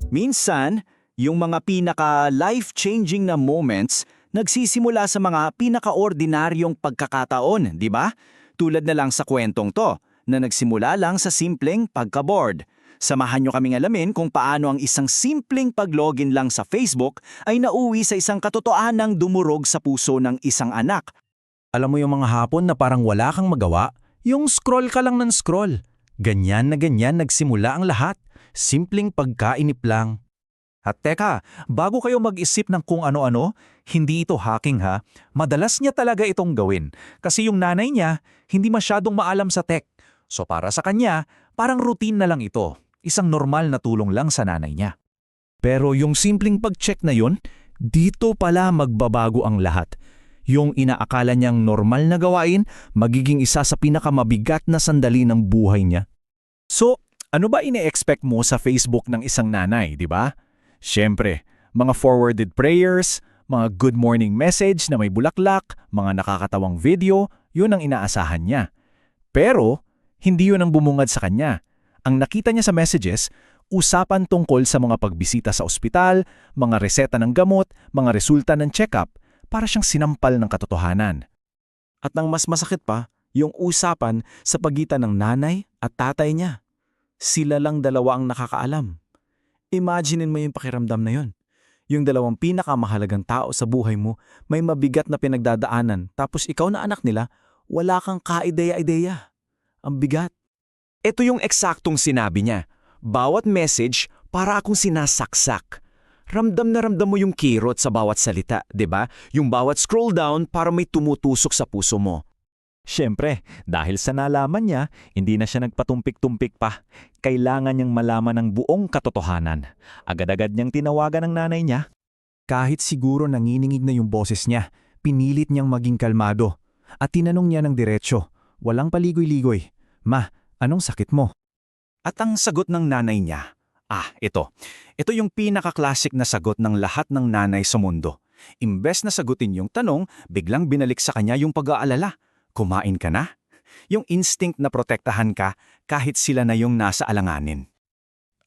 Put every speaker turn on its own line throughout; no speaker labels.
Minsan, yung mga pinaka-life-changing na moments nagsisimula sa mga pinaka-ordinaryong pagkakataon, di ba? Tulad na lang sa kwentong to, na nagsimula lang sa simpleng pagka-bored. Samahan nyo kaming alamin kung paano ang isang simpleng pag-login lang sa Facebook ay nauwi sa isang katotohanang dumurog sa puso ng isang anak.
Alam mo yung mga hapon na parang wala kang magawa? Yung scroll ka lang ng scroll. Ganyan na ganyan nagsimula ang lahat. Simpleng pagkainip lang. At teka, bago kayo mag-isip ng kung ano-ano, hindi ito hacking ha. Madalas niya talaga itong gawin. Kasi yung nanay niya, hindi masyadong maalam sa tech. So para sa kanya, parang routine na lang ito. Isang normal na tulong lang sa nanay niya. Pero yung simpleng pag-check na yun, dito pala magbabago ang lahat. Yung inaakala niyang normal na gawain, magiging isa sa pinakamabigat na sandali ng buhay niya. So, ano ba ine-expect mo sa Facebook ng isang nanay, di ba? Siyempre, mga forwarded prayers, mga good morning message na may bulaklak, mga nakakatawang video, yun ang inaasahan niya. Pero, hindi yun ang bumungad sa kanya. Ang nakita niya sa messages, usapan tungkol sa mga pagbisita sa ospital, mga reseta ng gamot, mga resulta ng check-up, para siyang sinampal ng katotohanan.
At ang mas masakit pa, yung usapan sa pagitan ng nanay at tatay niya. Sila lang dalawa ang nakakaalam. Imaginin mo yung pakiramdam na yun. Yung dalawang pinakamahalagang tao sa buhay mo, may mabigat na pinagdadaanan, tapos ikaw na anak nila, wala kang kaideya-ideya. Ang bigat. Ito yung eksaktong sinabi niya. Bawat message para akong sinasaksak. Ramdam na ramdam mo yung kirot sa bawat salita, di ba? Yung bawat scroll down para may tumutusok sa puso mo.
Siyempre, dahil sa nalaman niya, hindi na siya nagpatumpik-tumpik pa. Kailangan niyang malaman ng buong katotohanan. Agad-agad niyang tinawagan ng nanay niya. Kahit siguro nanginingig na yung boses niya, pinilit niyang maging kalmado. At tinanong niya ng diretsyo, walang paligoy-ligoy. Ma, anong sakit mo?
At ang sagot ng nanay niya, ito. Ito yung pinaka-classic na sagot ng lahat ng nanay sa mundo. Imbes na sagutin yung tanong, biglang binalik sa kanya yung pag-aalala. Kumain ka na? Yung instinct na protektahan ka kahit sila na yung nasa alanganin.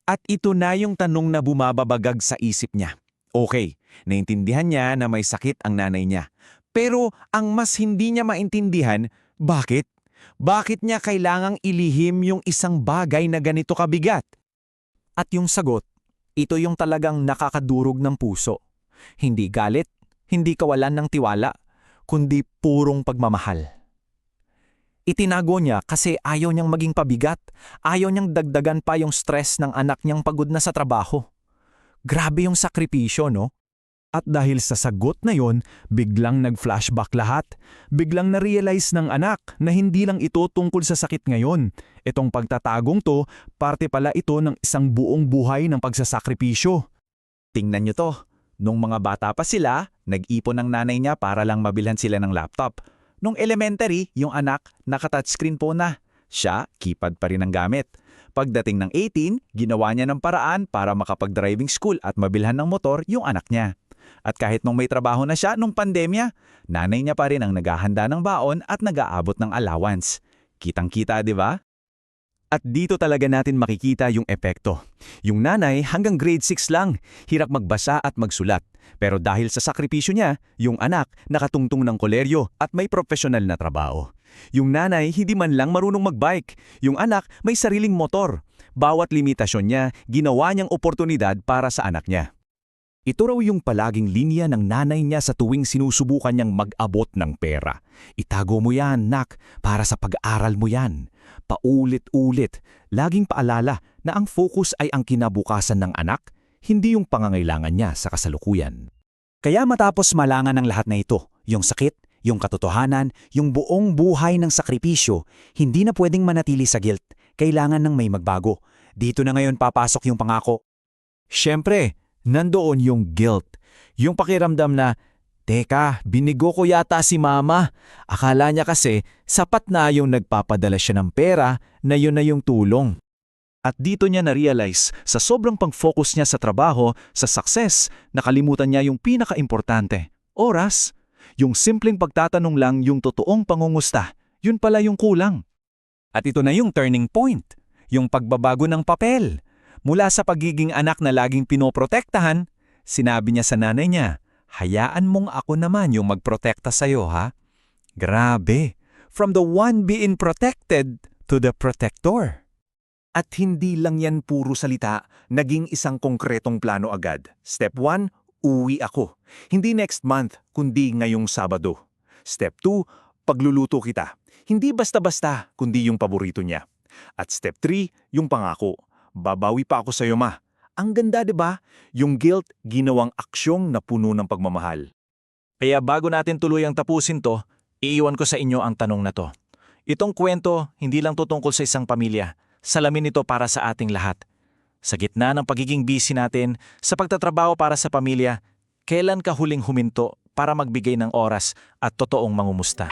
At ito na yung tanong na bumababagag sa isip niya. Okay, naintindihan niya na may sakit ang nanay niya. Pero ang mas hindi niya maintindihan, bakit? Bakit niya kailangang ilihim yung isang bagay na ganito kabigat?
At yung sagot, ito yung talagang nakakadurog ng puso. Hindi galit, hindi kawalan ng tiwala, kundi purong pagmamahal. Itinago niya kasi ayaw niyang maging pabigat, ayaw niyang dagdagan pa yung stress ng anak niyang pagod na sa trabaho. Grabe yung sakripisyo, no? At dahil sa sagot na yon, biglang nag-flashback lahat. Biglang na-realize ng anak na hindi lang ito tungkol sa sakit ngayon. Itong pagtatagong to, parte pala ito ng isang buong buhay ng pagsasakripisyo.
Tingnan niyo to. Nung mga bata pa sila, nag-ipon ng nanay niya para lang mabilhan sila ng laptop. Nung elementary, yung anak, naka-touchscreen po na. Siya, keypad pa rin ang gamit. Pagdating ng 18, ginawa niya ng paraan para makapag-driving school at mabilhan ng motor yung anak niya. At kahit nung may trabaho na siya nung pandemya, nanay niya pa rin ang naghahanda ng baon at nag-aabot ng allowance. Kitang-kita, di ba? At dito talaga natin makikita yung epekto. Yung nanay hanggang grade 6 lang, hirap magbasa at magsulat. Pero dahil sa sakripisyo niya, yung anak nakatungtong ng koleryo at may profesional na trabaho. Yung nanay hindi man lang marunong magbike. Yung anak may sariling motor. Bawat limitasyon niya, ginawa niyang oportunidad para sa anak niya. Ito raw yung palaging linya ng nanay niya sa tuwing sinusubukan niyang mag-abot ng pera. Itago mo yan, nak, para sa pag-aaral mo yan. Paulit-ulit, laging paalala na ang focus ay ang kinabukasan ng anak, hindi yung pangangailangan niya sa kasalukuyan. Kaya matapos malangan ng lahat na ito, yung sakit, yung katotohanan, yung buong buhay ng sakripisyo, hindi na pwedeng manatili sa guilt. Kailangan ng may magbago. Dito na ngayon papasok yung pangako. Siyempre, nandoon yung guilt. Yung pakiramdam na, teka, binigo ko yata si mama. Akala niya kasi sapat na yung nagpapadala siya ng pera na yun na yung tulong. At dito niya na-realize sa sobrang pag-focus niya sa trabaho, sa success, nakalimutan niya yung pinaka-importante, oras. Yung simpleng pagtatanong lang yung totoong pangungumusta, yun pala yung kulang. At ito na yung turning point, yung pagbabago ng papel.
Mula sa pagiging anak na laging pinoprotektahan, sinabi niya sa nanay niya, hayaan mong ako naman yung magprotekta sa'yo ha. Grabe, from the one being protected to the protector.
At hindi lang yan puro salita, naging isang konkretong plano agad. Step 1, uwi ako. Hindi next month, kundi ngayong Sabado. Step 2, pagluluto kita. Hindi basta-basta, kundi yung paborito niya. At step 3, yung pangako. Babawi pa ako sa'yo, ma. Ang ganda, di ba? Yung guilt, ginawang aksyong na puno ng pagmamahal.
Kaya bago natin tuluyang tapusin to, iiwan ko sa inyo ang tanong na to. Itong kwento, hindi lang tutungkol sa isang pamilya. Salamin ito para sa ating lahat. Sa gitna ng pagiging busy natin, sa pagtatrabaho para sa pamilya, kailan ka huling huminto para magbigay ng oras at totoong mangumusta?